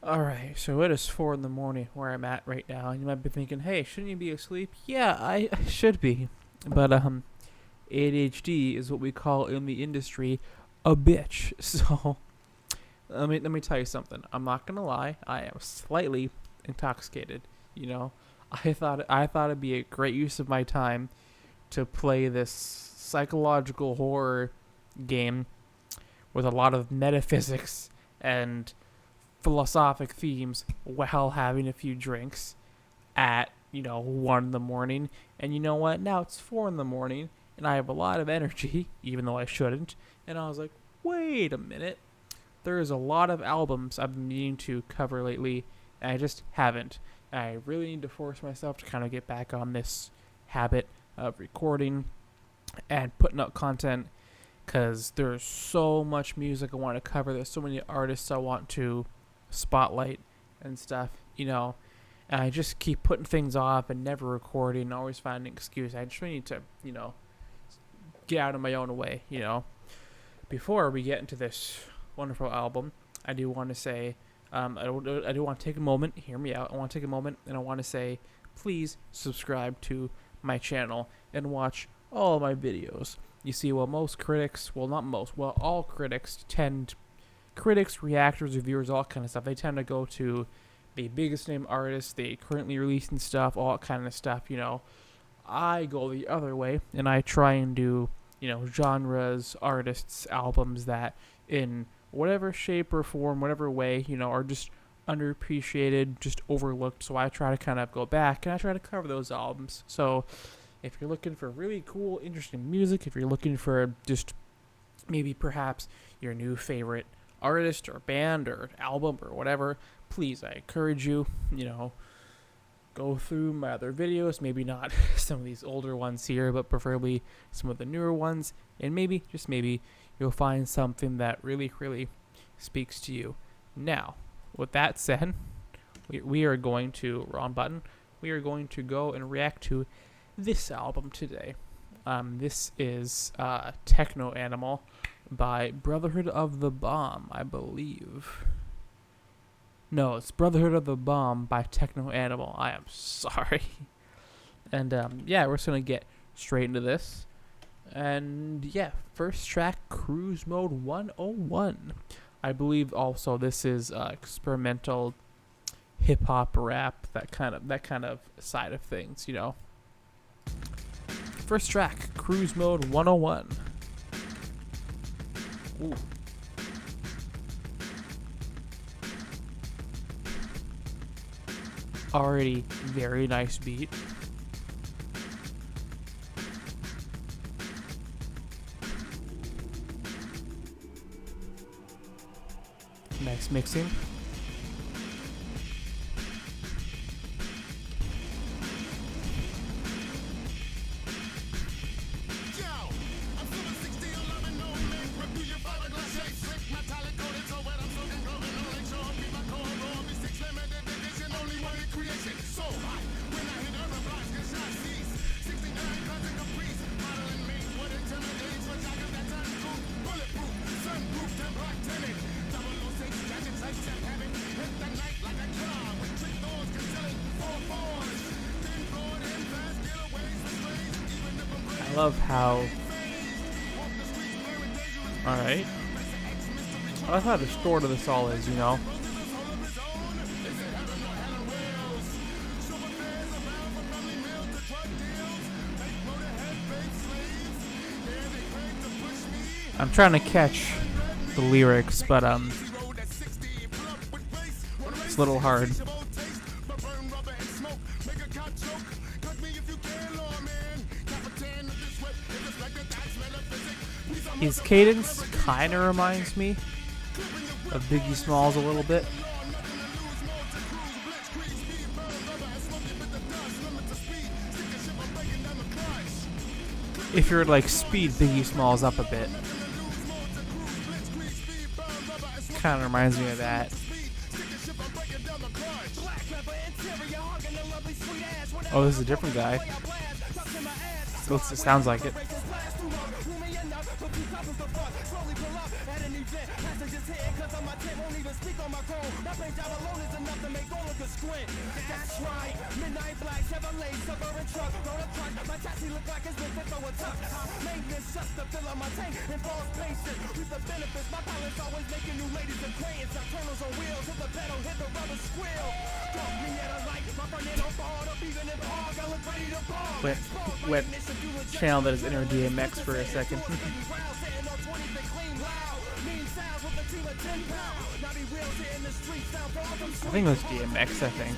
Alright, so it is 4 in the morning where I'm at right now, and you might be thinking, hey, shouldn't you be asleep? Yeah, I should be. But, ADHD is what we call in the industry a bitch. So, let me tell you something. I'm not gonna lie, I am slightly intoxicated. You know, I thought it'd be a great use of my time to play this psychological horror game with a lot of metaphysics and philosophic themes while having a few drinks at 1 in the morning. And you know what, now it's 4 in the morning and I have a lot of energy even though I shouldn't. And I was like, wait a minute, there's a lot of albums I've been needing to cover lately and I just haven't. I really need to force myself to kind of get back on this habit of recording and putting out content because there's so much music I want to cover. There's so many artists I want to spotlight and stuff. And I just keep putting things off and never recording, always finding an excuse. I just really need to get out of my own way. Before we get into this wonderful album, I do want to say, I do want to take a moment, hear me out. I want to take a moment and I want to say, please subscribe to my channel and watch all of my videos. You see, most critics, all critics, reactors, reviewers, all kind of stuff, they tend to go to the biggest name artists, they currently releasing stuff, all kind of stuff. I go the other way and I try and do, genres, artists, albums that in whatever shape or form, whatever way, are just underappreciated, just overlooked. So I try to kind of go back and I try to cover those albums. So if you're looking for really cool, interesting music, if you're looking for just maybe perhaps your new favorite artist or band or album or whatever, please, I encourage you, go through my other videos, maybe not some of these older ones here, but preferably some of the newer ones, and maybe, just maybe, you'll find something that really, really speaks to you. Now, with that said, we are going to, wrong button, we are going to go and react to this album today. This is Techno Animal by Brotherhood of the Bomb, I believe. No, it's Brotherhood of the Bomb by Techno Animal. I am sorry. And we're just going to get straight into this. And yeah, first track, Cruise Mode 101. I believe also this is experimental hip hop rap, that kind of side of things. First track, Cruise Mode 101. Ooh. Already very nice beat. Nice mixing. I love how... Alright. I love how distorted this all is. I'm trying to catch the lyrics, but it's a little hard. His cadence kind of reminds me of Biggie Smalls a little bit. If you're like speed Biggie Smalls up a bit. Kind of reminds me of that. Oh, this is a different guy. It sounds like it. Strange out alone is enough to make all of the squint. That's right. Midnight black, Chevrolet, suburban truck. Roll a truck. My chassis look like it's been fit for a tuck. Maintenance just to fill up my tank. Involves patience. Reap the benefits. My pilot's always making new ladies acquaintance. Nocturnals on wheels. Hit the pedal, hit the rubber squeal. Drop me at a light. My front end on fire. Up even in fog. I look ready to ball. Wet channel that is inner DMX for a second. I think it was DMX, I think.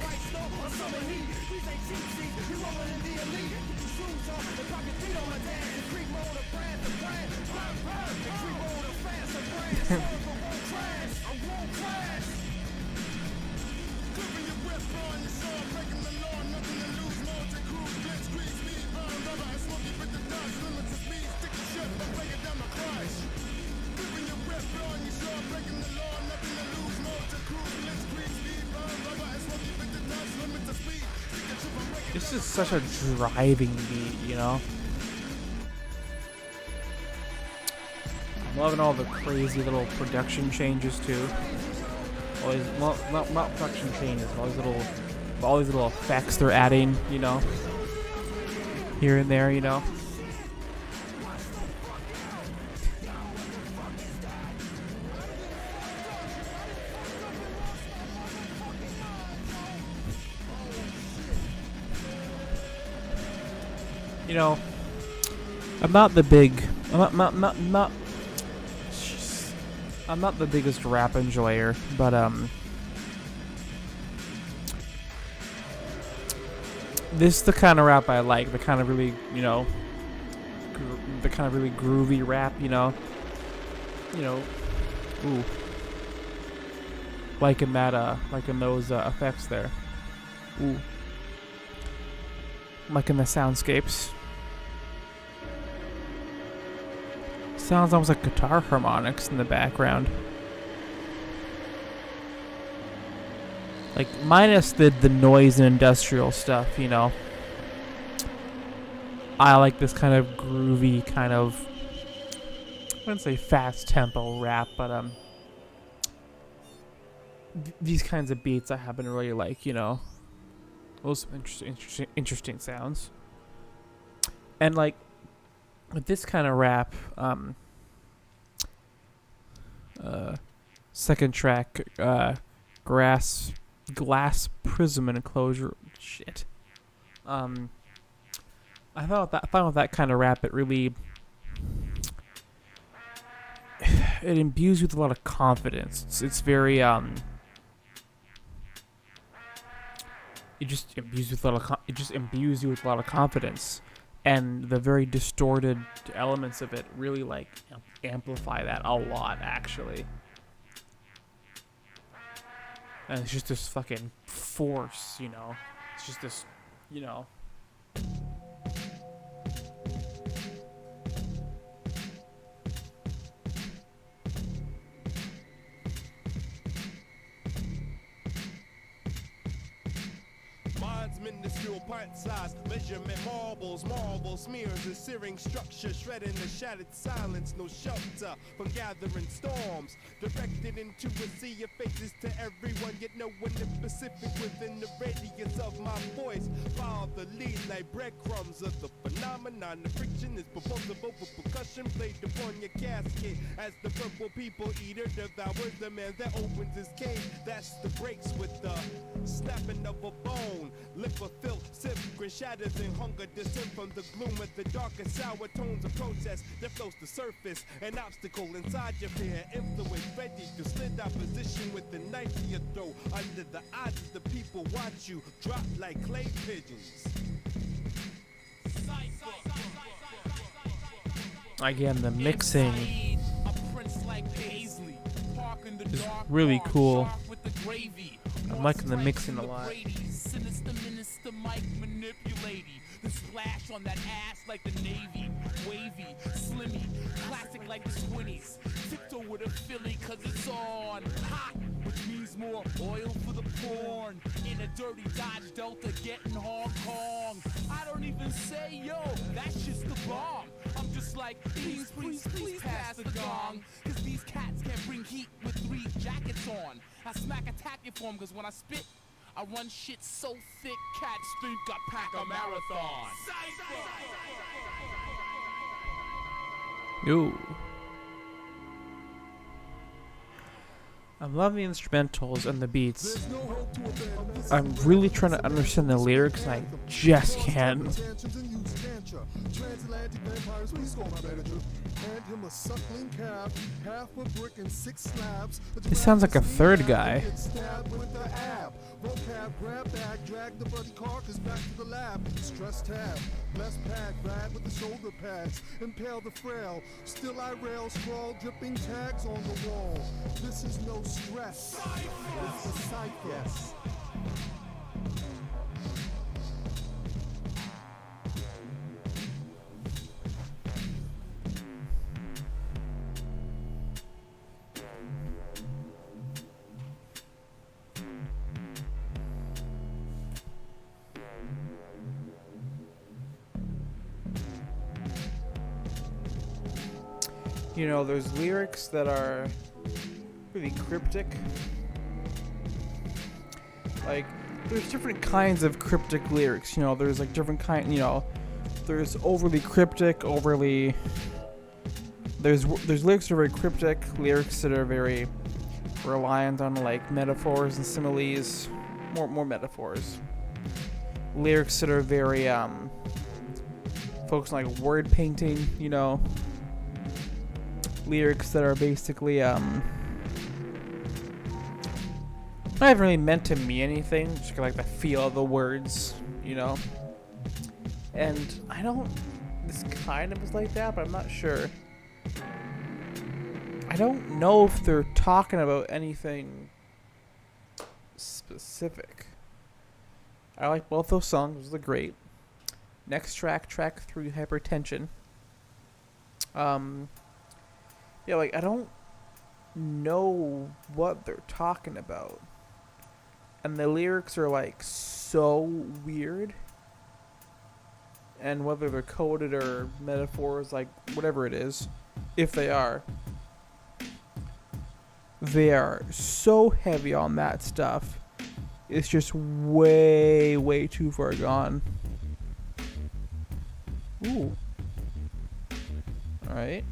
This is such a driving beat, you know? I'm loving all the crazy little production changes too. All these, well, not production changes, all these little effects they're adding, you know, here and there, you know. You know, I'm not the biggest rap enjoyer, but this is the kind of rap I like. The kind of really, you know, the kind of really groovy rap. You know, ooh, liking that, liking those effects there. Ooh, liking the soundscapes. Sounds almost like guitar harmonics in the background. Like, minus the noise and industrial stuff, you know. I like this kind of groovy, kind of, I wouldn't say fast tempo rap, but these kinds of beats I happen to really like, you know. Those interesting sounds. And like, with this kind of rap, second track, glass prism enclosure. Shit. I found with that kind of rap, it really, it imbues you with a lot of confidence. It's very it just imbues you with a lot of confidence. And the very distorted elements of it really, like, amplify that a lot, actually. And it's just this fucking force, you know? It's just this, you know... Minuscule pint size, measurement marbles, marble smears, a searing structure, shredding the shattered silence, no shelter from gathering storms, directed into a sea of faces to everyone, yet no one in Pacific within the radius of my voice. Follow the lead like breadcrumbs of the phenomenon. The friction is propulsive over percussion played upon your casket as the purple people eater devours the man that opens his cage. That's the breaks with the snapping of a bone. Liquor filled, sip, grin shatters in hunger, descend from the gloom with the darkest sour tones of protest that flows to surface. An obstacle inside your fear, influence ready to slit opposition with the knife to your throat. Under the eyes of the people, watch you drop like clay pigeons. Again, the mixing is really cool. I'm liking the mixing a lot. Sinister minister Mike manipulating the splash on that ass like the Navy. Wavy, slimmy, classic like the 20s. Tiptoe with a Philly cause it's on. Hot, which means more oil for the porn. In a dirty Dodge Delta getting Hong Kong. I don't even say yo, that's just the bomb. I'm just like, please, please, please pass the gong. Cause these cats can't bring heat with 3 jackets on. I smack attack it for 'em, cause when I spit, I run shit so thick, cats think I pack a marathon. Ooh. I'm loving the instrumentals and the beats. I'm really trying to understand the lyrics, and I just can't. Transatlantic vampires, please call my manager. Hand him a suckling calf, half a brick and 6 slabs. This sounds like a third guy. Stabbed with the ab. Vocab, grab bag, drag the bloody carcass back to the lab. Stress tab, bless pad, rag with the shoulder pads. Impale the frail, still I rail, scrawl, dripping tags on the wall. This is no stress. It's a cycle. You know, there's lyrics that are really cryptic. Like, there's different kinds of cryptic lyrics. You know, there's like different you know, there's overly cryptic, there's lyrics that are very cryptic, lyrics that are very reliant on like metaphors and similes, more metaphors. Lyrics that are very focused on like word painting, you know. Lyrics that are basically not even really meant to mean anything, just like the feel of the words, you know. And this kind of is like that, but I'm not sure. I don't know if they're talking about anything specific. I like both those songs. Those are great. Next track 3, Hypertension. Yeah, like, I don't know what they're talking about. And the lyrics are, like, so weird. And whether they're coded or metaphors, like, whatever it is, if they are so heavy on that stuff. It's just way, way too far gone. Ooh. Alright.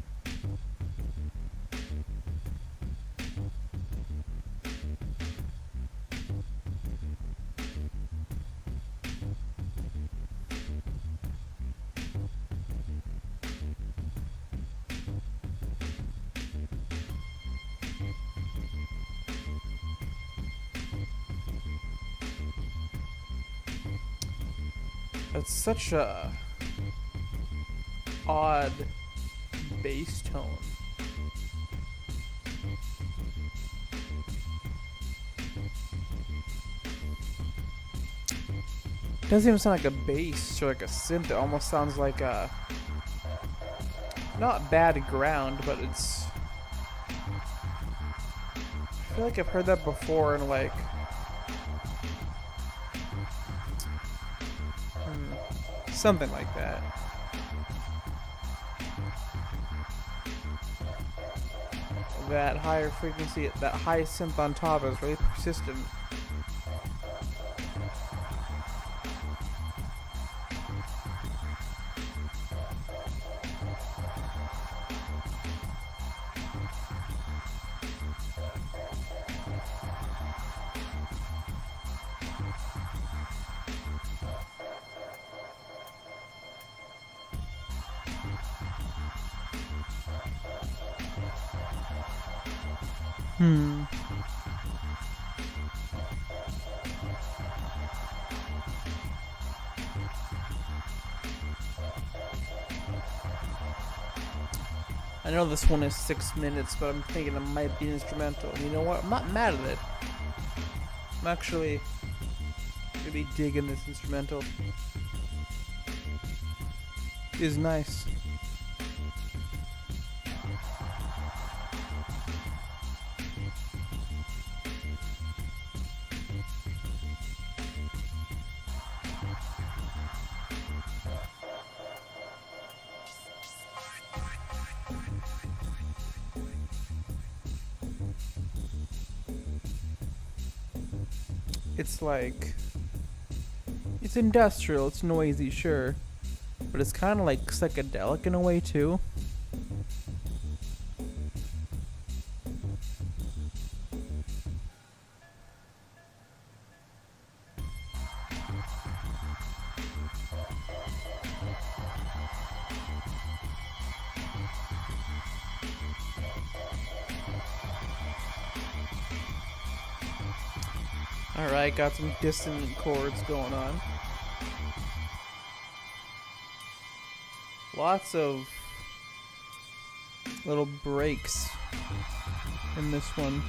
That's such a odd bass tone. It doesn't even sound like a bass or like a synth. It almost sounds like a not bad ground, but it's. I feel like I've heard that before in like. Something like that. That higher frequency, that high synth on top is really persistent. I know this one is 6 minutes, but I'm thinking it might be instrumental. You know what? I'm not mad at it. I'm actually really digging this instrumental. It is nice. It's like, it's industrial, it's noisy, sure, but it's kind of like psychedelic in a way too. Alright, got some dissonant chords going on. Lots of little breaks in this one.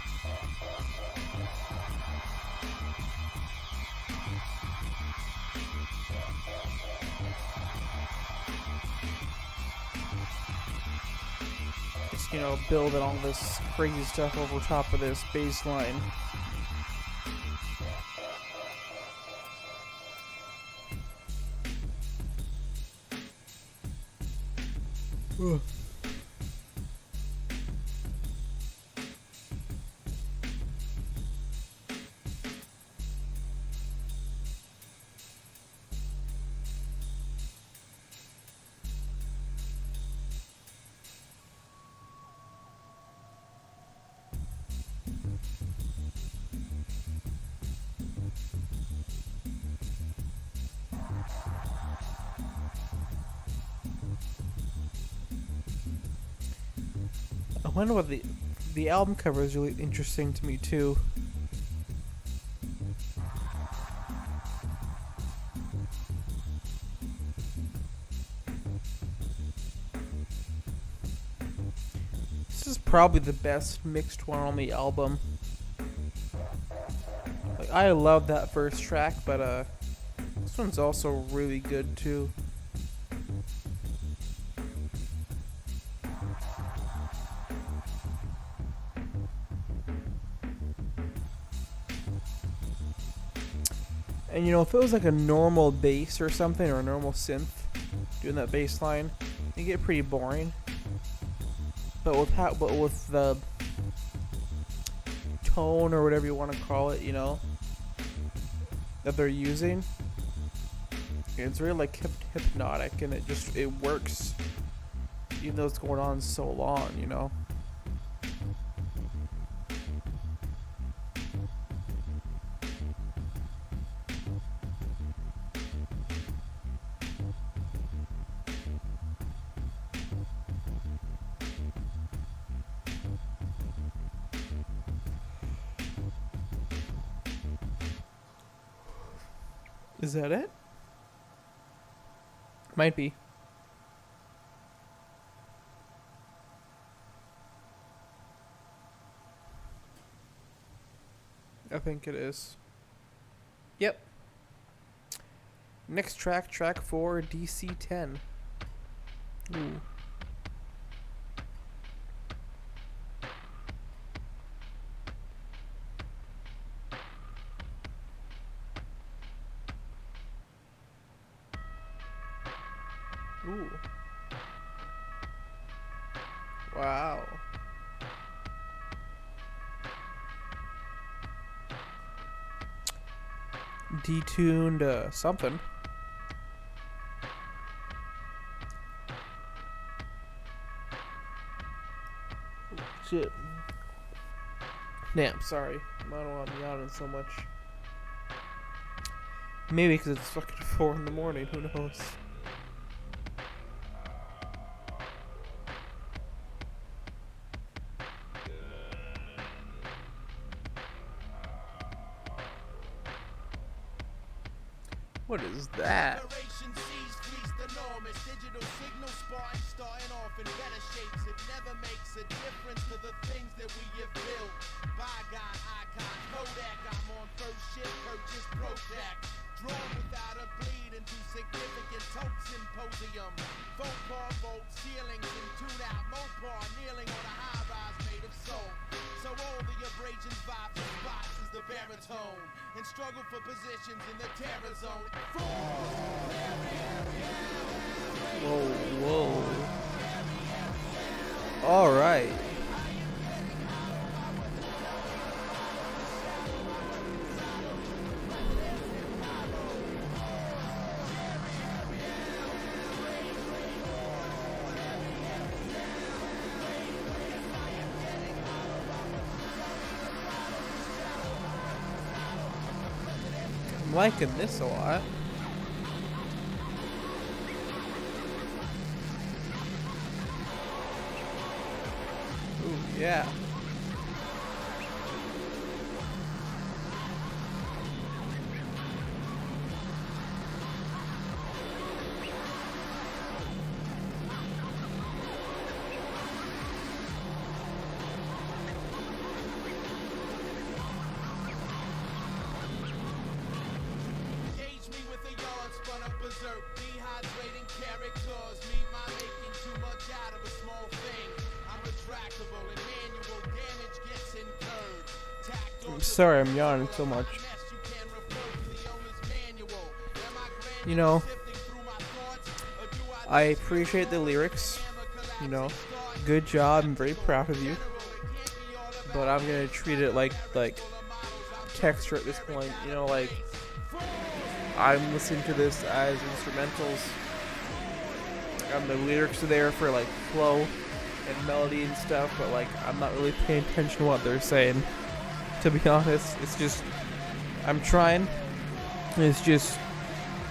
Just, you know, building all this crazy stuff over top of this bass line. Ugh. I wonder what the album cover is really interesting to me too. This is probably the best mixed one on the album. Like, I love that first track, but this one's also really good too. And you know, if it was like a normal bass or something, or a normal synth doing that bass line, it'd get pretty boring. But with the tone or whatever you want to call it, you know, that they're using, it's really like hypnotic, and it works, even though it's going on so long, you know. Is that it? Might be. I think it is. Yep. Next track, track 4, DC-10. Ooh. Ooh. Wow. Detuned something. Oh, shit. Damn, sorry. I don't want to be yawning so much. Maybe because it's fucking 4 in the morning, who knows? What is that? Digital signal spark starting off in better shapes. It never makes a difference to the things that we have built. Bygone icon, Kodak, I'm on first shift, purchase Projac. Drawn without a bleed into significant tote symposium. Phone car vault ceilings and tune out Mopar kneeling on a high rise made of soul. So all the abrasions vibe for spots is the baritone. And struggle for positions in the terror zone. Whoa, whoa. All right. liking this a lot. Ooh, yeah. Dehydrating characters, me my making too much out of a small thing. I'm retractable and manual damage gets incurred. I'm sorry I'm yawning so much. You know, I appreciate the lyrics. You know, good job. I'm very proud of you. But I'm gonna treat it like texture at this point. You know, like I'm listening to this as instrumentals. And the lyrics are there for like flow and melody and stuff, but like I'm not really paying attention to what they're saying. To be honest, it's just I'm trying. It's just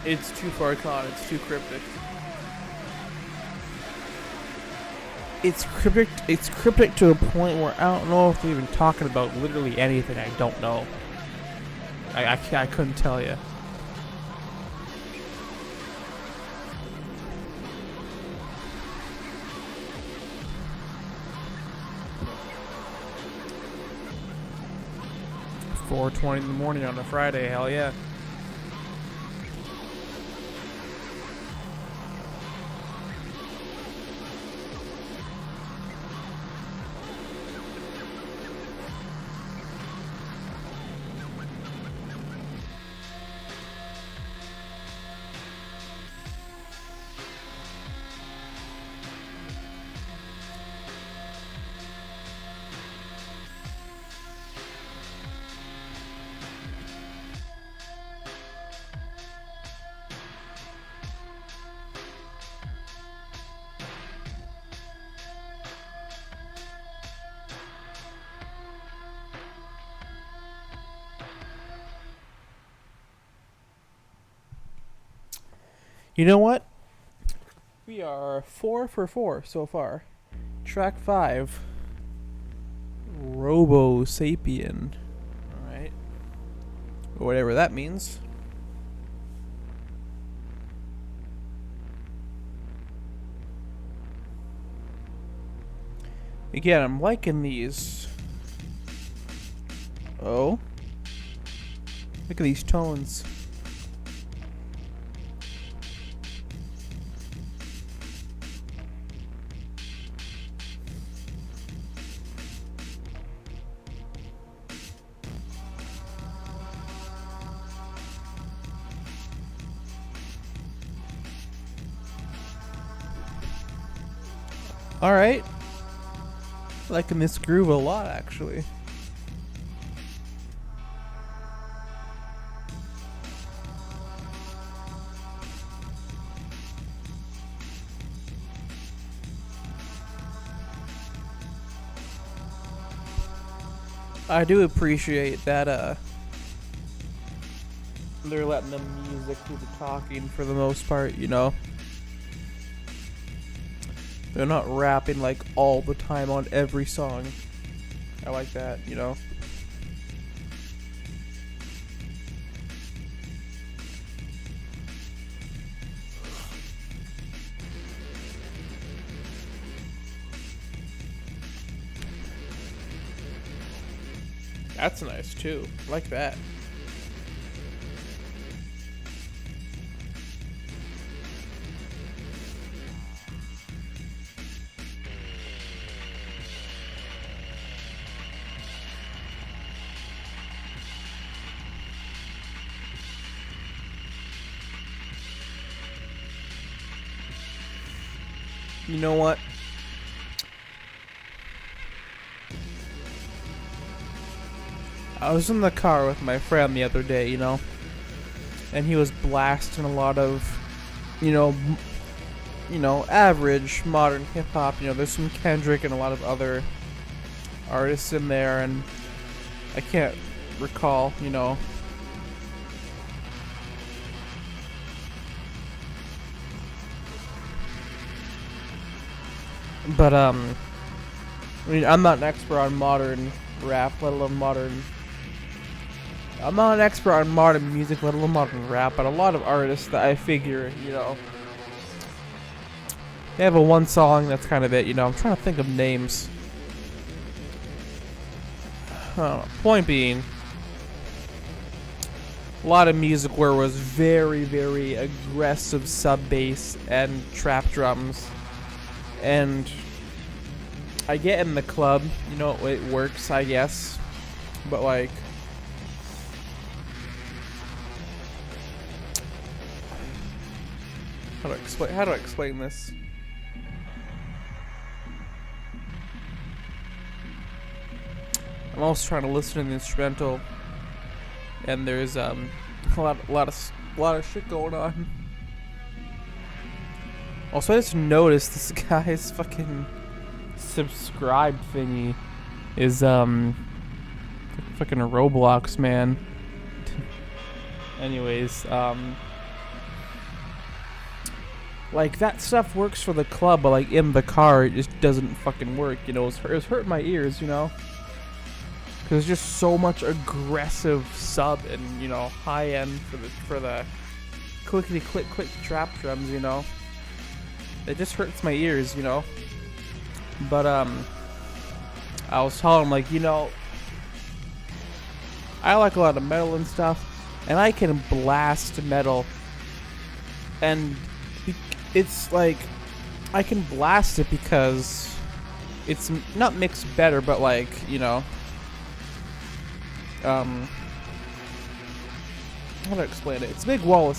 it's too far gone. It's too cryptic. It's cryptic. It's cryptic to a point where I don't know if they're even talking about literally anything. I don't know. I couldn't tell you. $4:20 in the morning on a Friday, hell yeah. You know what? We are 4 for 4 so far. Track 5. Robo Sapien. Alright. Whatever that means. Again, I'm liking these. Oh. Look at these tones. Alright. Liking this groove a lot, actually. I do appreciate that, they're letting the music do the talking for the most part, you know? They're not rapping like all the time on every song. I like that, you know? That's nice too. I like that. You know what? I was in the car with my friend the other day, you know, and he was blasting a lot of, you know, average modern hip hop. You know, there's some Kendrick and a lot of other artists in there, and I can't recall, you know, But I mean, I'm not an expert on modern rap, let alone modern. I'm not an expert on modern music, let alone modern rap. But a lot of artists that I figure, they have a one song. That's kind of it. I'm trying to think of names. Point being, a lot of music where it was very, very aggressive sub bass and trap drums, and I get in the club, it works, I guess, but like, how do I explain this? I'm also trying to listen to the instrumental, and there's a lot of shit going on. Also, I just noticed this guy's fucking subscribe thingy is fucking a Roblox, man. Anyways, like, that stuff works for the club, but like in the car it just doesn't fucking work. It was hurting my ears, because there's just so much aggressive sub and high end for the clickety click trap drums. It just hurts my ears. But I was telling him, like, I like a lot of metal and stuff, and I can blast metal, and it's like I can blast it because it's not mixed better, but like, how to explain it? It's a big wall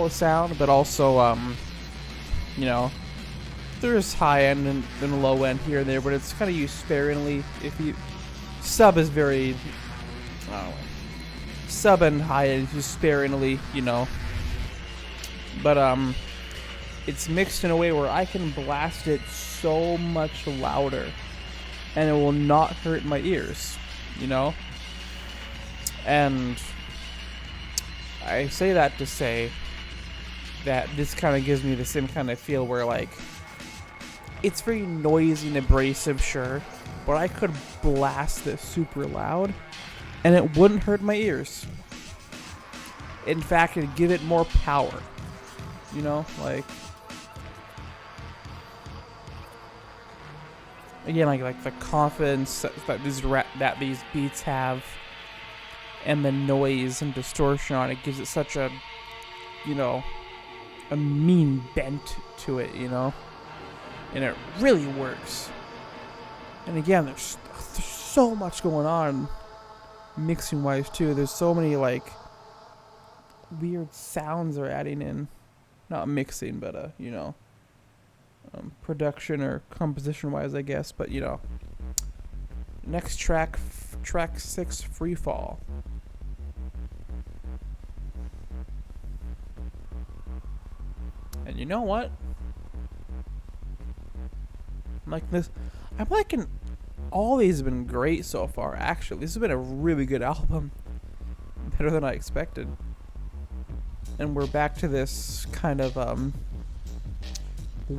of sound, but also there's high end and low end here and there, but it's kind of used sparingly. If you sub is very, sub and high end is used sparingly, but it's mixed in a way where I can blast it so much louder, and it will not hurt my ears, and I say that to say that this kind of gives me the same kind of feel where, like, it's very noisy and abrasive, sure, but I could blast this super loud and it wouldn't hurt my ears. In fact, it'd give it more power. Like, again, like the confidence that these beats have, and the noise and distortion on it gives it such a mean bent to it, and it really works. And again, there's so much going on mixing wise too. There's so many like weird sounds they're adding in, not mixing, but production or composition wise, I guess. But next track 6, Freefall. And you know what? I'm liking all these have been great so far, actually. This has been a really good album. Better than I expected. And we're back to this kind of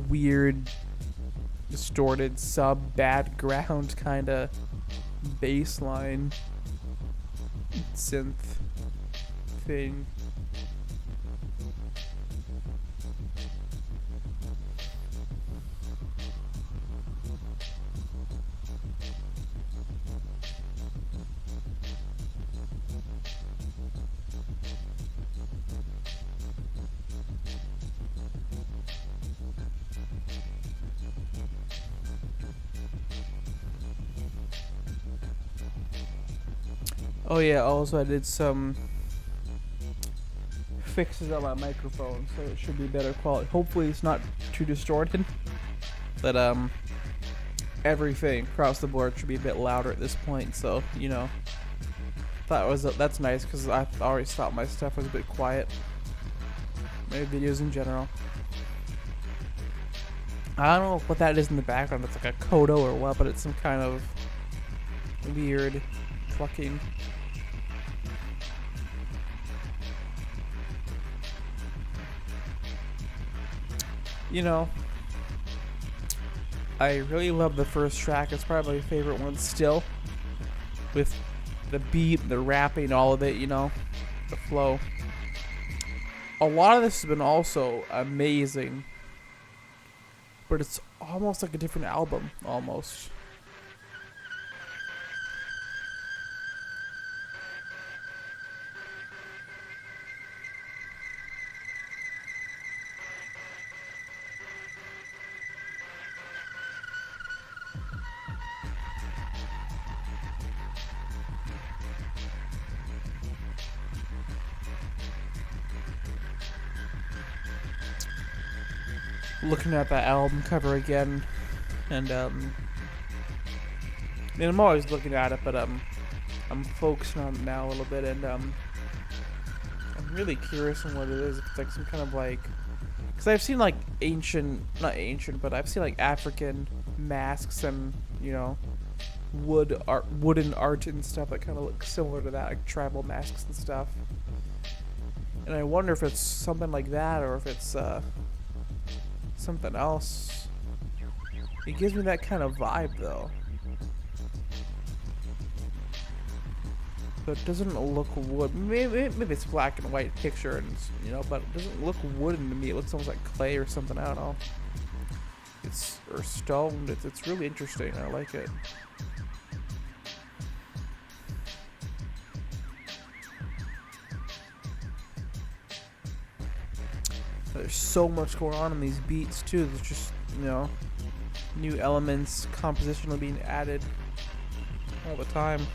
weird, distorted, background kind of bass line synth thing. Oh yeah, also I did some fixes on my microphone, so it should be better quality. Hopefully it's not too distorted, but everything across the board should be a bit louder at this point, so that's nice, because I always thought my stuff was a bit quiet. My videos in general. I don't know what that is in the background. It's like a Kodo or what, but it's some kind of weird fucking. I really love the first track. It's probably my favorite one still. With the beat, the rapping, all of it, you know, the flow. A lot of this has been also amazing, but it's almost like a different album, almost. Looking at that album cover again, and I mean, I'm always looking at it, but I'm focusing on it now a little bit, and I'm really curious on what it is. It's like some kind of like, because I've seen like not ancient, but I've seen like African masks and, you know, wooden art and stuff that kind of look similar to that, like tribal masks and stuff. And I wonder if it's something like that, or if it's something else. It gives me that kind of vibe though. But it doesn't look wood. Maybe it's a black and white picture, and you know, but it doesn't look wooden to me. It looks almost like clay or something. I don't know. Or stone. It's really interesting. I like it. There's so much going on in these beats too. There's just, you know, new elements, compositionally being added all the time.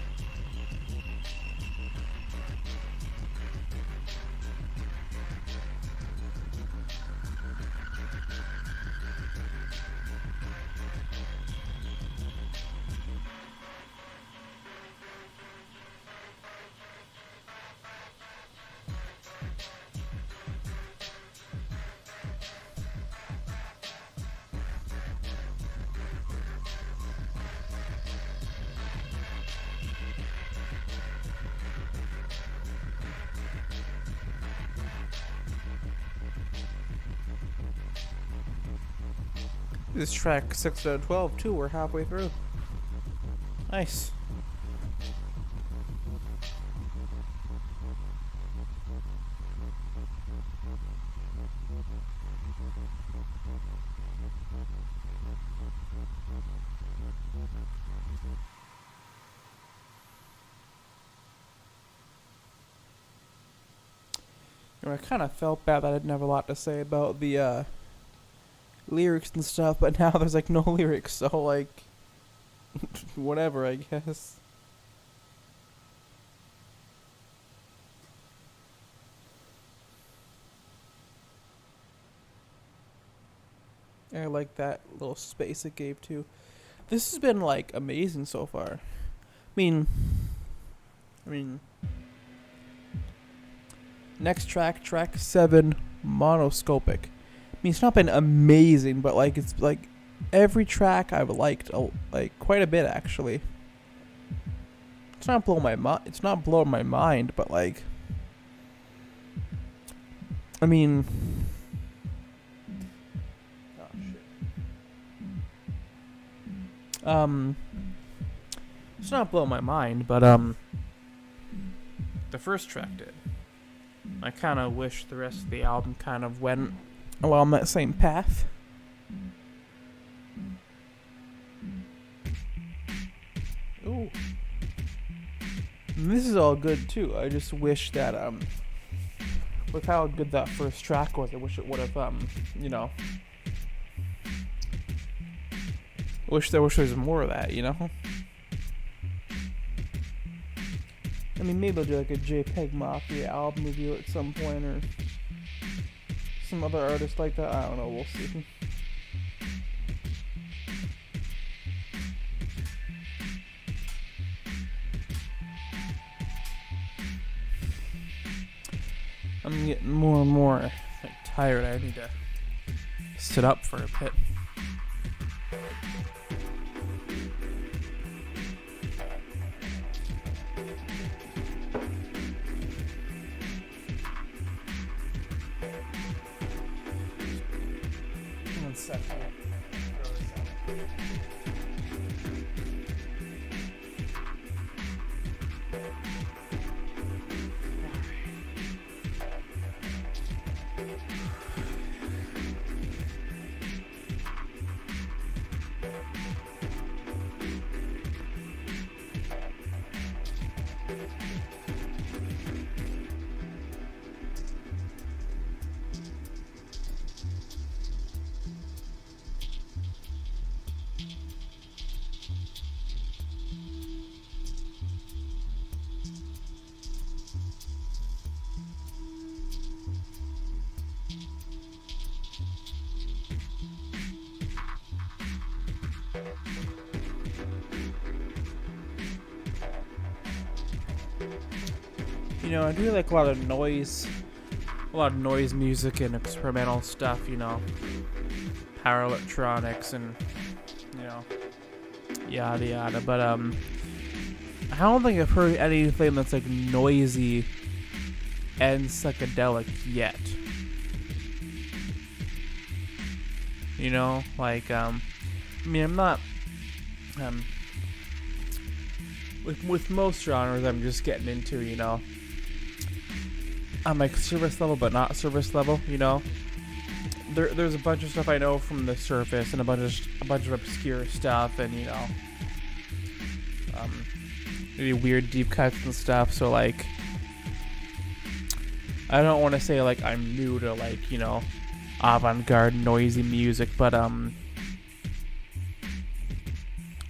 This track 6 out of 12 too. We're halfway through. Nice. I kind of felt bad that I didn't have a lot to say about the lyrics and stuff, but now there's like no lyrics, so like whatever, I guess. I like that little space it gave too. This has been like amazing so far. I mean next track 7, Monoscopic. I mean, it's not been amazing, but like it's like every track I've liked like quite a bit actually. It's not blowing my mind, but like, I mean, oh shit. It's not blowing my mind, but the first track did. I kind of wish the rest of the album kind of went along that same path. Ooh. And this is all good too. I just wish that with how good that first track was, I wish it would have you know, wish there was more of that, you know. I mean, maybe I'll do like a JPEG Mafia album review at some point, or some other artist like that. I don't know, we'll see. I'm getting more and more like, tired. I need to sit up for a bit. One second. You know, I do like a lot of noise music and experimental stuff. You know, power electronics and you know, yada yada. But I don't think I've heard anything that's like noisy and psychedelic yet. You know, like I mean, I'm not with most genres I'm just getting into, you know. I'm like service level but not service level, you know. There's a bunch of stuff I know from the surface and a bunch of obscure stuff and you know maybe weird deep cuts and stuff, so like I don't want to say like I'm new to like, you know, avant-garde noisy music, but I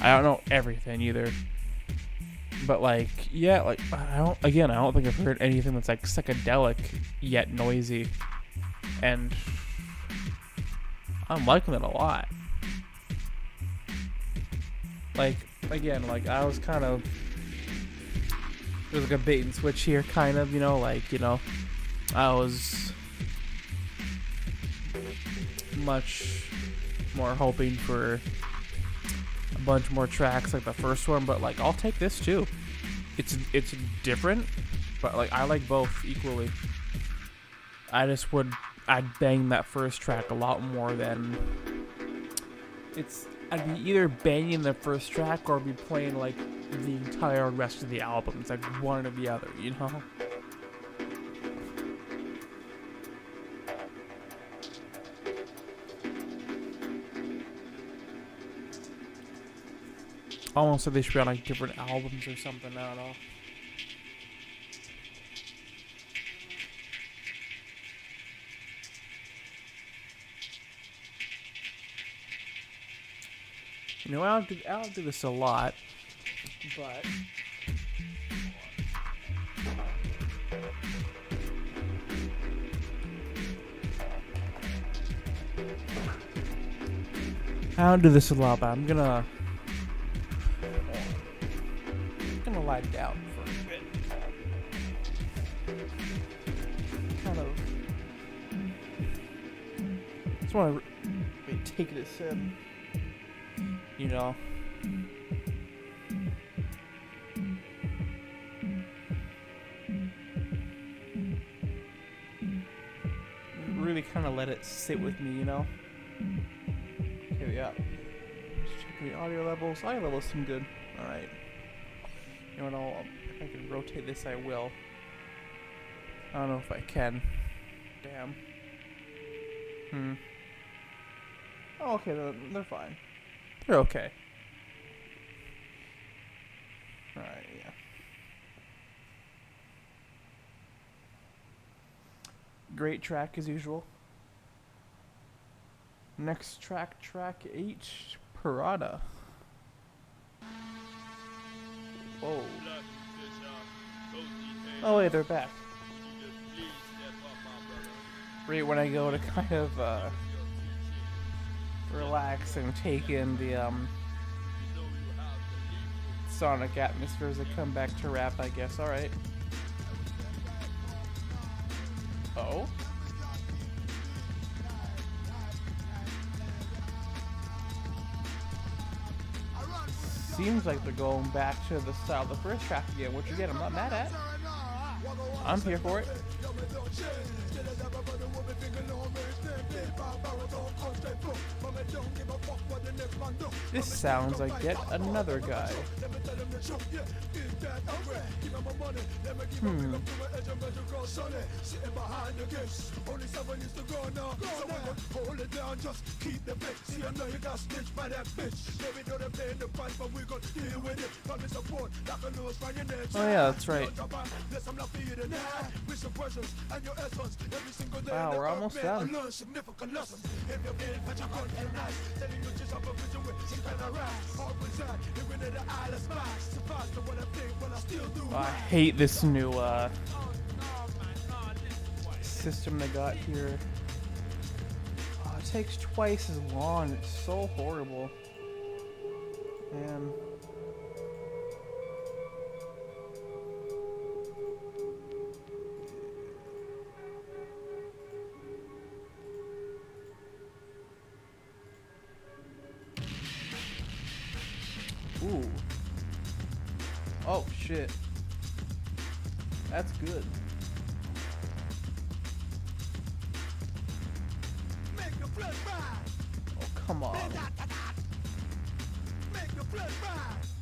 don't know everything either. But like, yeah, like I don't think I've heard anything that's like psychedelic yet noisy, and I'm liking it a lot. Like again, like I was kind of there's like a bait and switch here, kind of, you know, like you know, I was much more hoping for a bunch more tracks like the first one, but like I'll take this too. It's different, but like I like both equally. I'd bang that first track a lot more than I'd be either banging the first track or be playing like the entire rest of the album. It's like one or the other, you know? Almost like they should be on like different albums or something. I don't know. You know, I don't do this a lot, but I'm gonna lie down for a bit. Kind of. Just want to take this in. You know. Really kind of let it sit with me, you know. Okay, yeah. Just checking the audio levels. Audio levels seem good. All right. You know what? If I can rotate this, I will. I don't know if I can. Damn. Oh, okay, they're fine. They're okay. Alright, yeah. Great track as usual. Next track, track 8, Piranha. Whoa. Oh wait, they're back. Right when I go to kind of relax and take in the sonic atmospheres that come back to rap, I guess. Alright. Oh? Seems like they're going back to the style of the first track again, which again I'm not mad at. I'm here for it. This sounds like yet another guy. Oh yeah, that's right. Wow, we're almost done. Oh, I hate this new system they got here. Oh, it takes twice as long. It's so horrible. Man. shit. That's good. Make the blood rise. Oh, come on. Make the blood rise.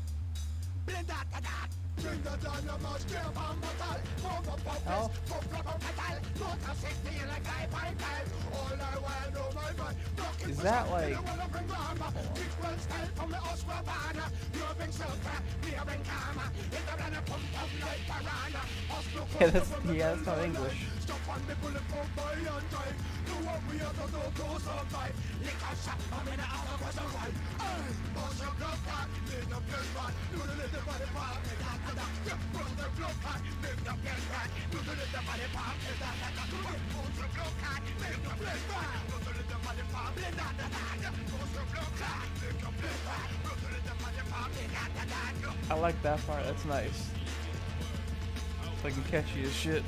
Hell? Is that like... Yeah, that's not English. I like that part, that's nice. Fucking catchy as shit.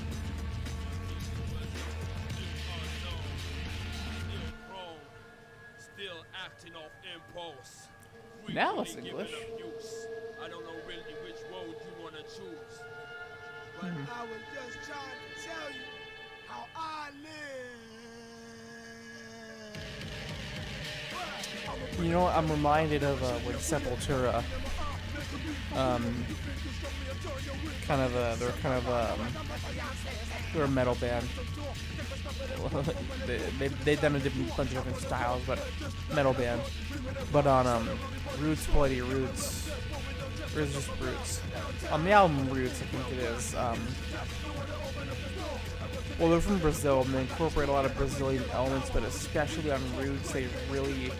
Still acting off impulse. Now it's English. I don't know really which road you wanna choose. But I was just trying to tell you how I live. You know what, I'm reminded of when Sepultura, they're a metal band. They've done a bunch of different styles, but metal band. But on Roots, Bloody Roots, or is it just Roots? On the album Roots, I think it is. Well, they're from Brazil, and they incorporate a lot of Brazilian elements, but especially on Roots, they really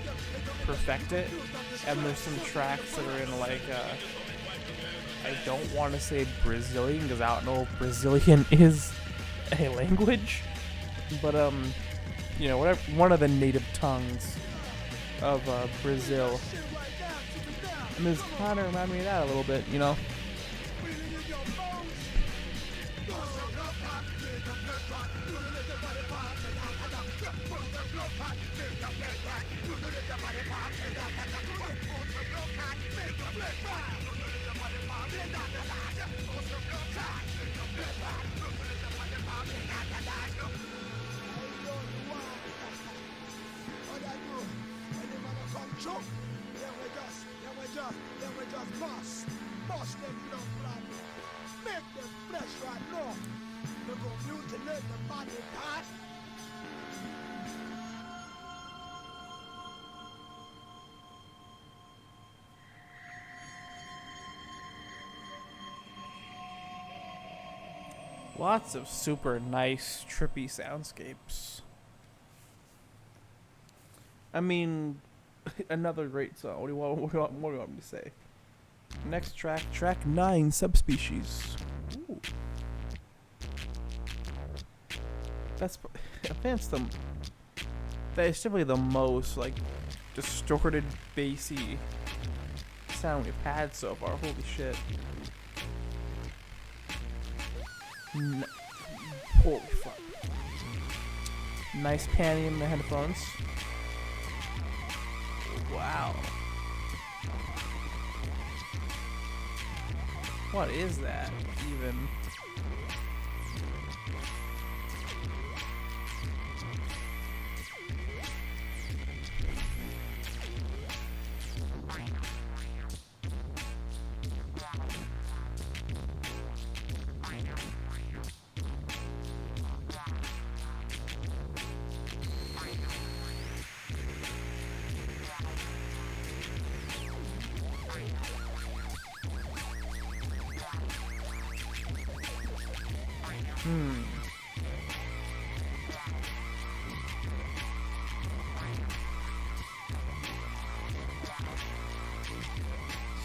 perfect it. And there's some tracks that are in like I don't want to say Brazilian because I don't know if Brazilian is a language, but you know, whatever, one of the native tongues of Brazil. And this kind of reminded me of that a little bit, you know. Bust them blood right now. Make them flesh right now. They're gonna mutilate the body part. Lots of super nice, trippy soundscapes. I mean, another great song. What do you want me to say? Next track, track 9, Subspecies. Ooh. That's definitely the most like distorted, bassy sound we've had so far. Holy shit! Holy fuck! Nice panning in the headphones. Wow. What is that even?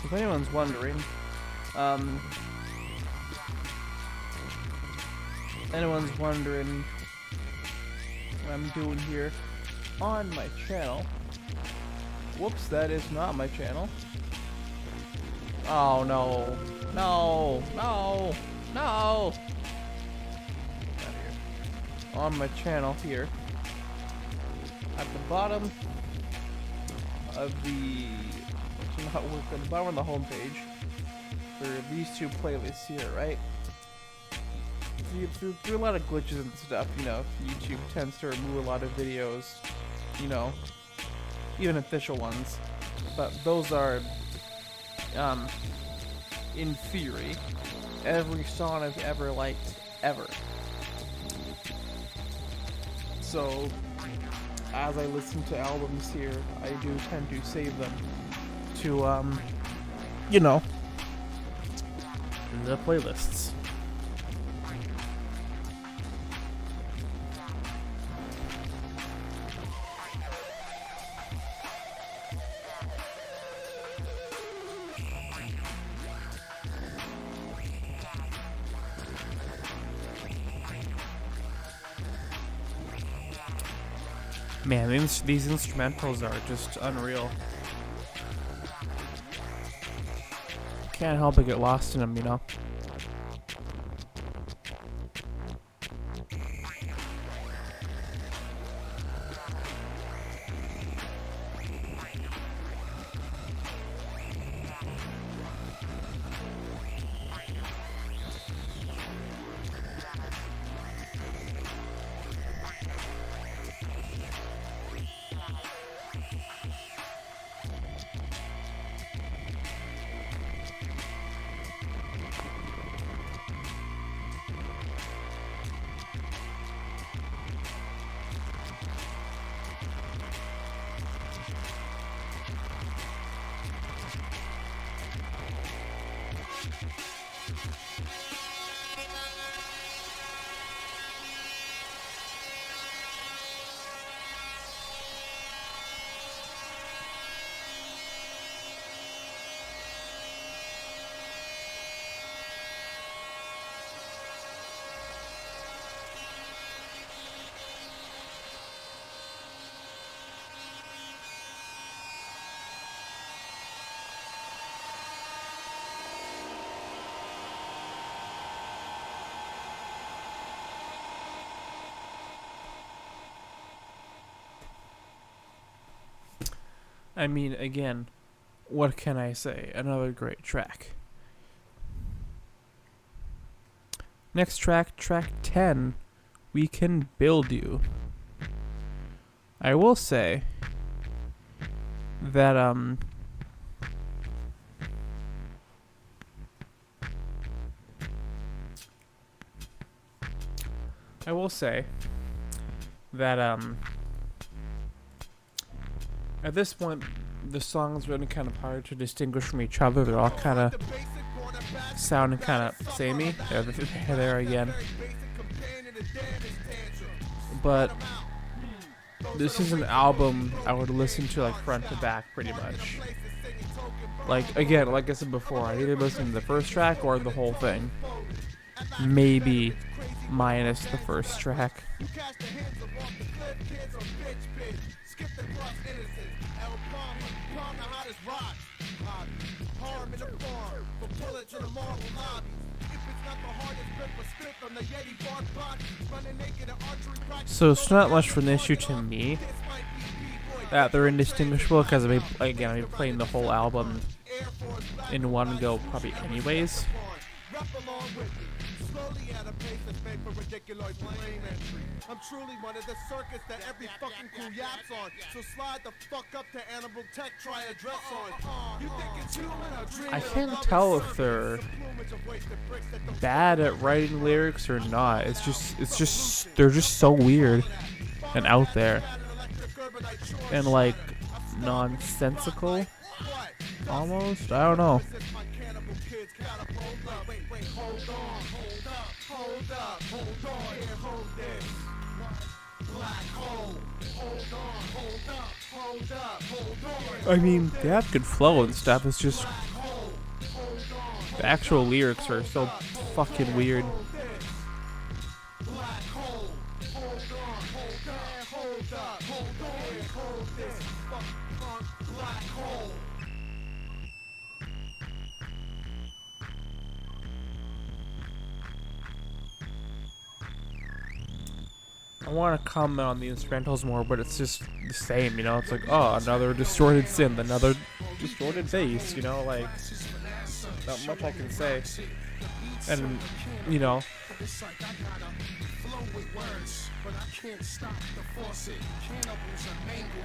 So if anyone's wondering, what I'm doing here on my channel. Whoops, that is not my channel. Oh no. No, no, no. On my channel here, at the bottom of the, at the bottom of the homepage, there are these two playlists here, right? Through a lot of glitches and stuff, you know, YouTube tends to remove a lot of videos, you know, even official ones. But those are, in theory, every song I've ever liked, ever. So, as I listen to albums here, I do tend to save them to, you know, the playlists. Man, these instrumentals are just unreal. Can't help but get lost in them, you know? I mean, again, what can I say? Another great track. Next track, track 10, We Can Build You. I will say that, at this point, the songs are really kind of hard to distinguish from each other. They're all kind of sounding kind of samey. There again. But this is an album I would listen to like front to back pretty much. Like, again, like I said before, I'd either listen to the first track or the whole thing. Maybe minus the first track. So it's not much of an issue to me that they're indistinguishable, because I've been playing the whole album in one go probably anyways. I'm truly one of the circus that every fucking crew yaps on. So slide the fuck up to Animal Tech, try a dress on. You think it's human or dream? I can't tell if they're bad at writing lyrics or not. It's just they're just so weird and out there and like nonsensical almost. I don't know. I mean, they have good flow and stuff. It's just the actual lyrics are so fucking weird. I want to comment on the instrumentals more, but it's just the same, you know? It's like, oh, another distorted synth, another distorted bass, you know? Like, not much I can say. And, you know,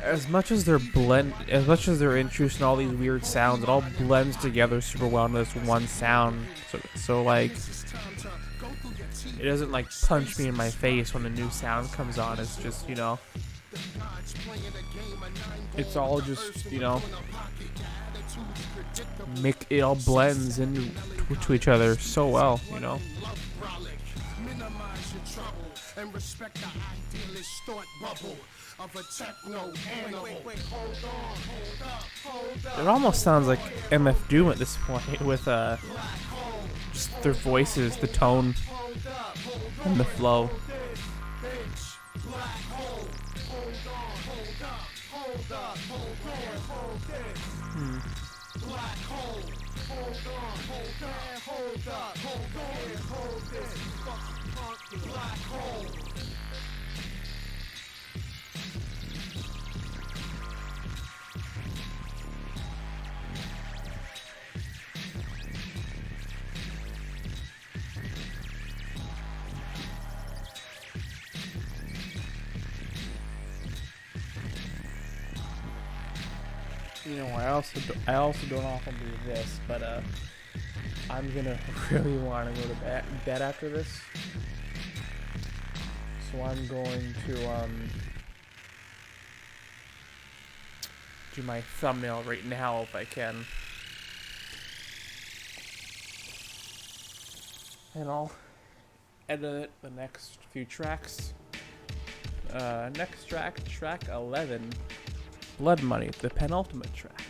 as much as they're introducing all these weird sounds, it all blends together super well into this one sound. So like, it doesn't like punch me in my face when a new sound comes on. It's just, you know, it's all just, you know, it all blends into to each other so well, you know. And respect the idealist thought bubble of a techno animal. Wait, hold up. It almost sounds like MF Doom at this point with just their voices, the tone, and the flow. You know, I also don't often do this, but I'm gonna really want to go to bed after this, so I'm going to do my thumbnail right now if I can, and I'll edit the next few tracks. Next track 11. Blood Money, the penultimate track.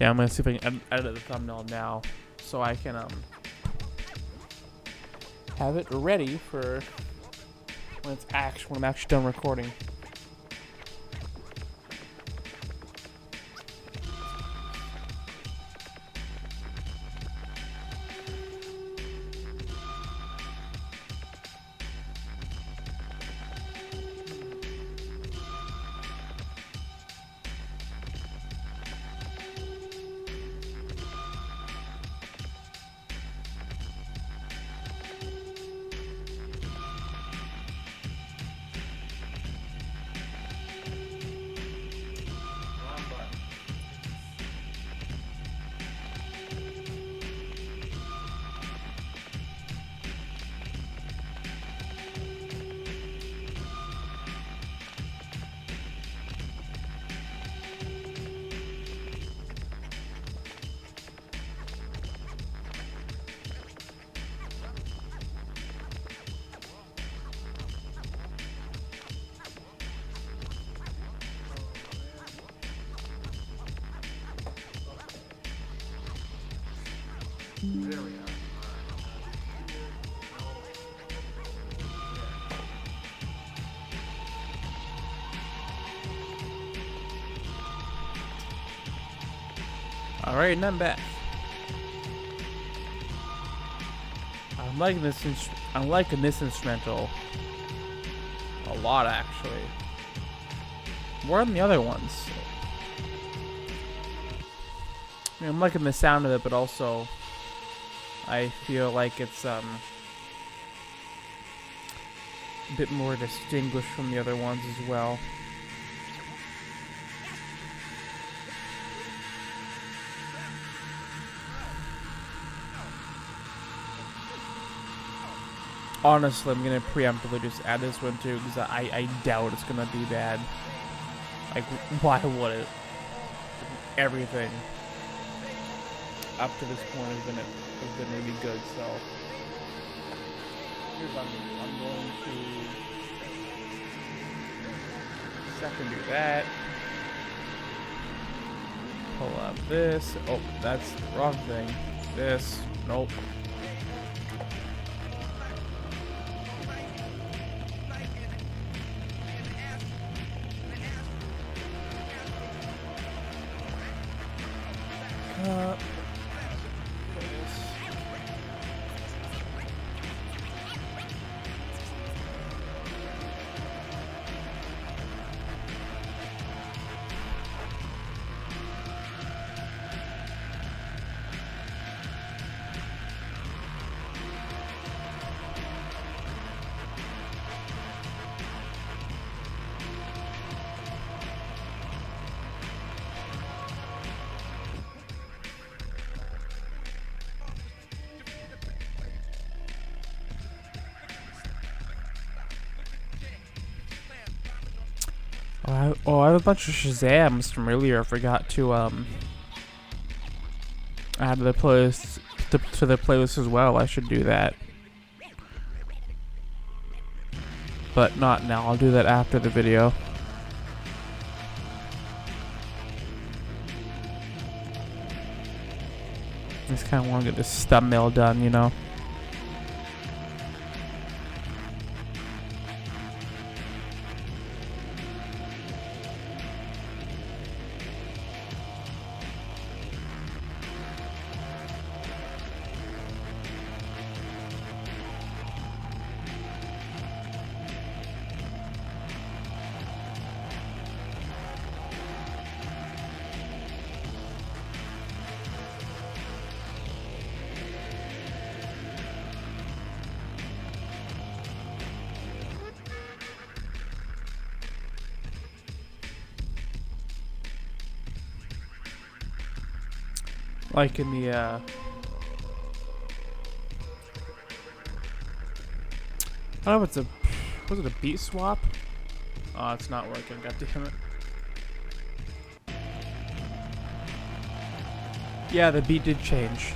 Yeah, I'm gonna see if I can edit the thumbnail now, so I can have it ready for when I'm actually done recording. There we are. Alright, and I'm back. I'm liking this instrumental a lot, actually. More than the other ones. I mean, I'm liking the sound of it, but also I feel like it's a bit more distinguished from the other ones as well. Honestly, I'm gonna preemptively just add this one too, because I doubt it's gonna be bad. Like, why would it? Everything up to this point has been really good, so here's what I'm going to second do that. Pull up this. Oh, that's the wrong thing. This. Nope. I have a bunch of Shazams from earlier. I forgot to add to the playlist to the playlist as well. I should do that, but not now. I'll do that after the video. Just kind of want to get this thumbnail done, you know. Like in the I don't know if was it a beat swap? Oh, it's not working, god damn it. Yeah, the beat did change.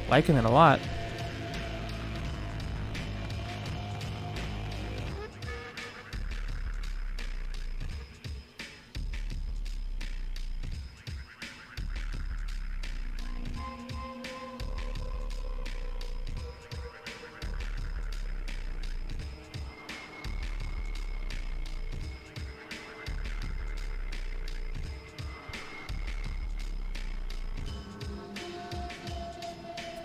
Liking it a lot.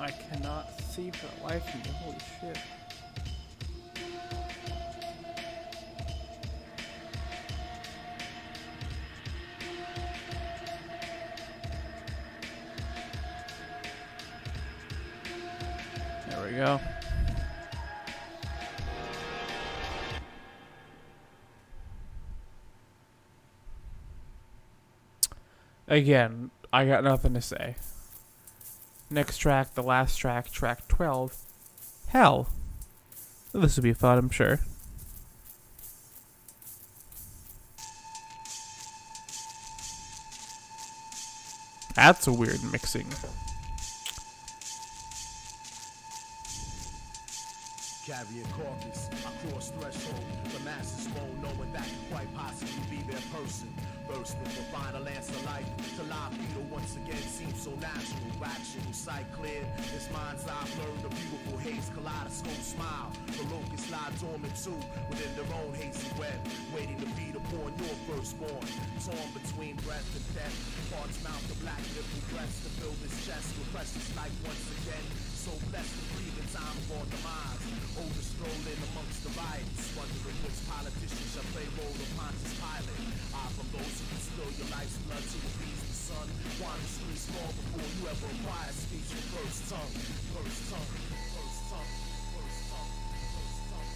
I cannot see for the life of me. Holy shit. There we go. Again, I got nothing to say. Next track, the last track, track 12. Hell. This will be fun, I'm sure. That's a weird mixing. Carrying carcass, I cross threshold. The masses won't know when that could quite possibly be their person. Burst with the final answer life to live fetal once again seems so natural. Rational, sight clear, this mind's eye blurred, a beautiful haze, kaleidoscope smile. The locusts lie dormant too, within their own hazy web, waiting to feed upon your firstborn. Torn between breath and death, parts mouth the black nipple breast to fill this chest with precious life once again. So blessed to breathe in time of our demise. Older strolling amongst the riots, wondering which politician shall play role of Pontius Pilate. From those who can spill your life's blood to appease the sun. Wander streets long before you ever acquire speech from first tongue. First tongue, first tongue, first tongue, first tongue.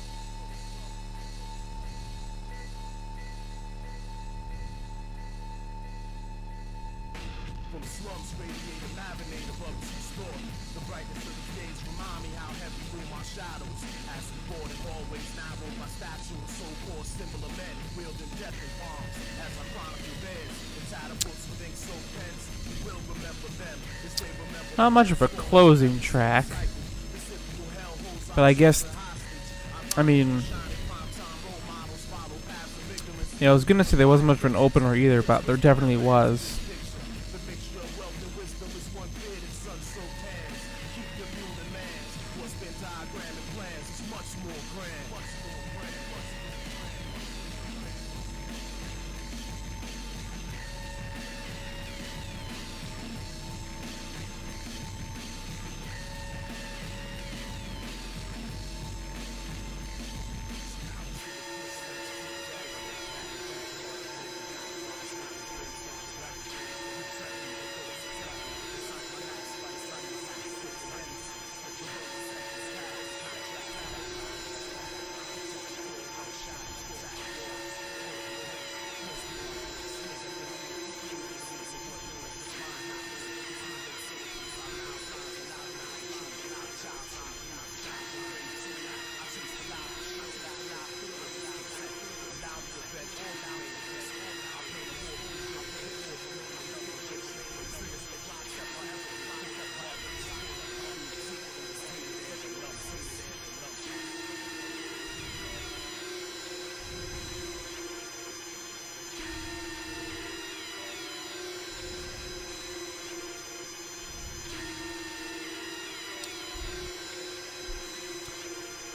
From slums radiate a marinade above the storm. The brightness of the days remind me how heavy grew my shadows. As we board in hallways narrow my statue of so-called similar men wielding death in arms. As I chronicle theirs, the tattered books with ink so pens, we will remember them as they remember. Not much of a closing track, but I guess, I mean, yeah, I was gonna say there wasn't much of an opener either, but there definitely was.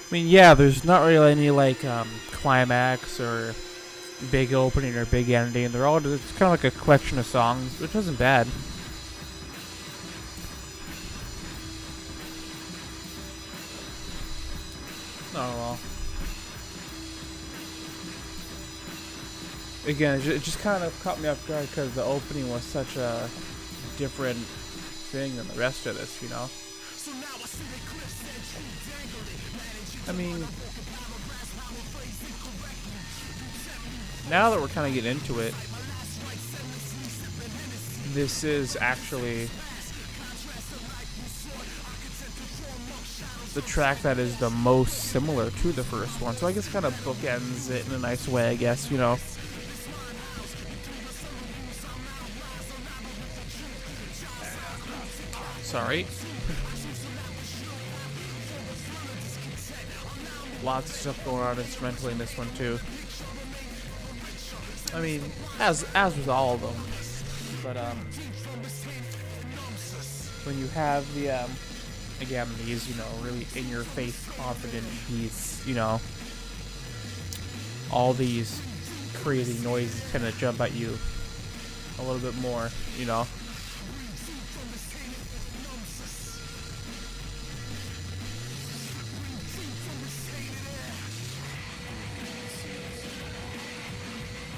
I mean, yeah, there's not really any like climax or big opening or big ending. They're all just, it's kind of like a collection of songs, which isn't bad. Not at all. Again, it just kind of caught me off guard because the opening was such a different thing than the rest of this, you know? I mean, now that we're kind of getting into it, this is actually the track that is the most similar to the first one. So I guess kind of bookends it in a nice way, I guess, you know? Sorry. Lots of stuff going on instrumentally in this one too. I mean, as with all of them, but when you have the again these, you know, really in your face confident beats, you know, all these crazy noises tend to jump at you a little bit more, you know.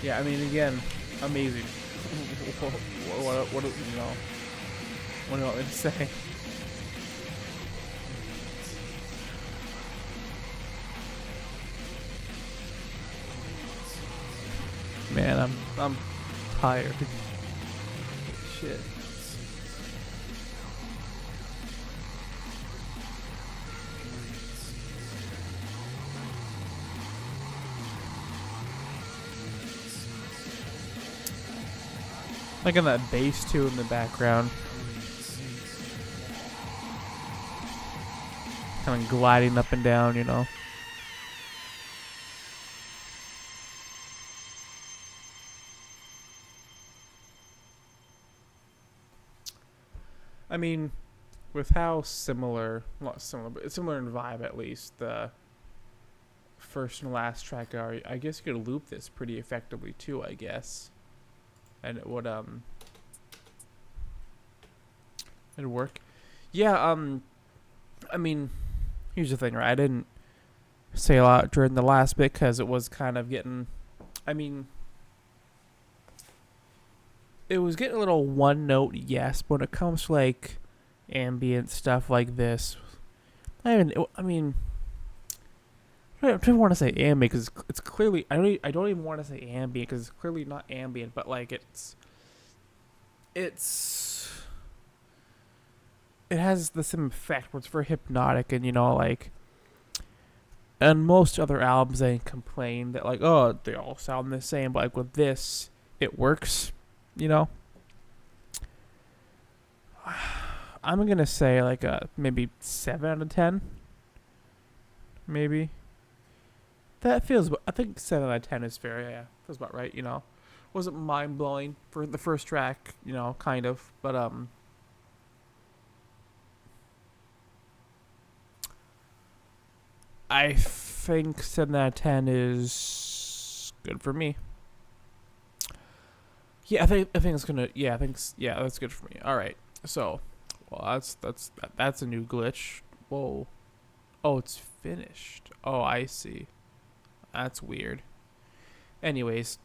Yeah, I mean, again, amazing. What you know? What do you want me to say? Man, I'm tired. Shit. Like in that bass too in the background. Kind of gliding up and down, you know. I mean, with how similar, not similar, but it's similar in vibe at least, the first and last track are, I guess you could loop this pretty effectively too, I guess. And it would it'd work. Yeah, I mean, here's the thing, right? I didn't say a lot during the last bit because it was kind of getting, I mean, it was getting a little one note, yes, but when it comes to like ambient stuff like this, I mean, I don't want to say ambient because it's clearly, I don't even want to say ambient because it's clearly not ambient, but like it has the same effect where it's very hypnotic, and you know, like, and most other albums they complain that like, oh, they all sound the same, but like with this it works, you know. I'm gonna say like a maybe 7 out of 10, maybe. That feels, I think 7 out of 10 is fair, yeah. Feels about right, you know. Wasn't mind-blowing for the first track, you know, kind of, but I think 7 out of 10 is good for me. Yeah, I think it's gonna, yeah, that's good for me. Alright, so, well, that's a new glitch. Whoa. Oh, it's finished. Oh, I see. That's weird. Anyways,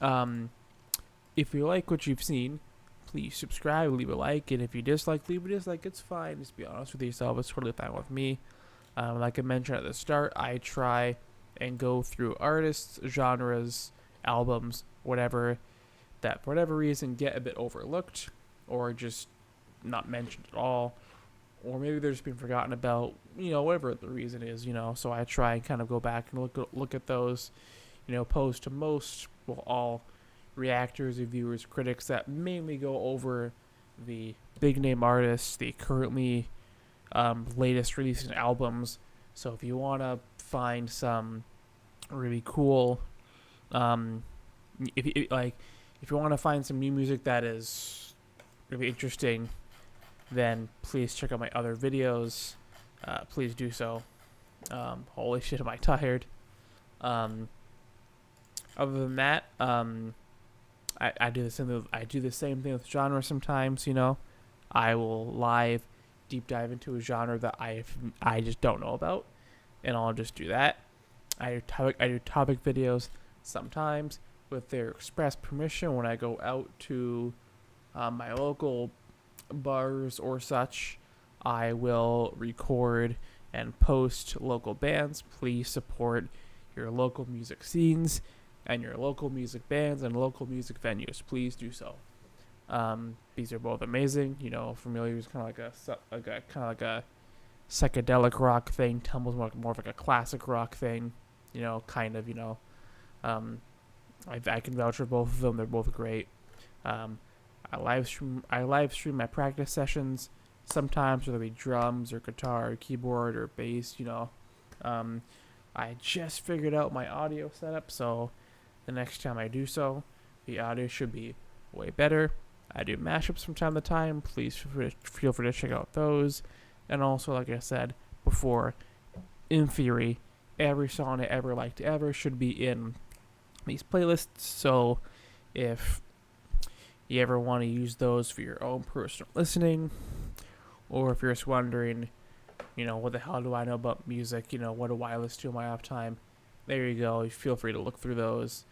if you like what you've seen, please subscribe, leave a like, and if you dislike, leave a dislike. It's fine. Just be honest with yourself. It's totally fine with me. Like I mentioned at the start, I try and go through artists, genres, albums, whatever, that for whatever reason get a bit overlooked or just not mentioned at all. Or maybe they're just being forgotten about, you know, whatever the reason is, you know. So I try and kind of go back and look at those, you know, opposed to most, well, all reactors, reviewers, critics that mainly go over the big name artists, the currently latest releasing albums. So if you want to find some really cool, if you want to find some new music that is really interesting, then please check out my other videos. Please do so. Holy shit, am I tired? Um, Other than that, I do the same. I do the same thing with genre sometimes. I will live deep dive into a genre that I just don't know about, and I'll just do that. I do topic videos sometimes with their express permission when I go out to my local bars or such. I will record and post local bands. Please support your local music scenes and your local music bands and local music venues. Please do so. These are both amazing. Familiar is kind of like a psychedelic rock thing. Tumble's more of like a classic rock thing. Kind of. I can vouch for both of them. They're both great. I live stream my practice sessions sometimes, whether it be drums or guitar or keyboard or bass. I just figured out my audio setup, so the next time I do so, the audio should be way better. I do mashups from time to time. Please feel free to check out those. And also, like I said before, in theory, every song I ever liked ever should be in these playlists. So if you ever want to use those for your own personal listening, or if you're just wondering, what the hell do I know about music? What do I listen to in my off time? There you go. Feel free to look through those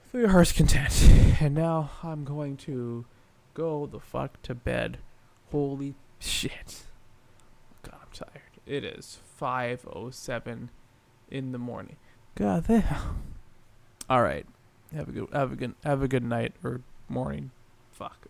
for your heart's content. And now I'm going to go the fuck to bed. Holy shit. God, I'm tired. It is 5:07 in the morning. God damn. All right. Have a good night or morning. Fuck.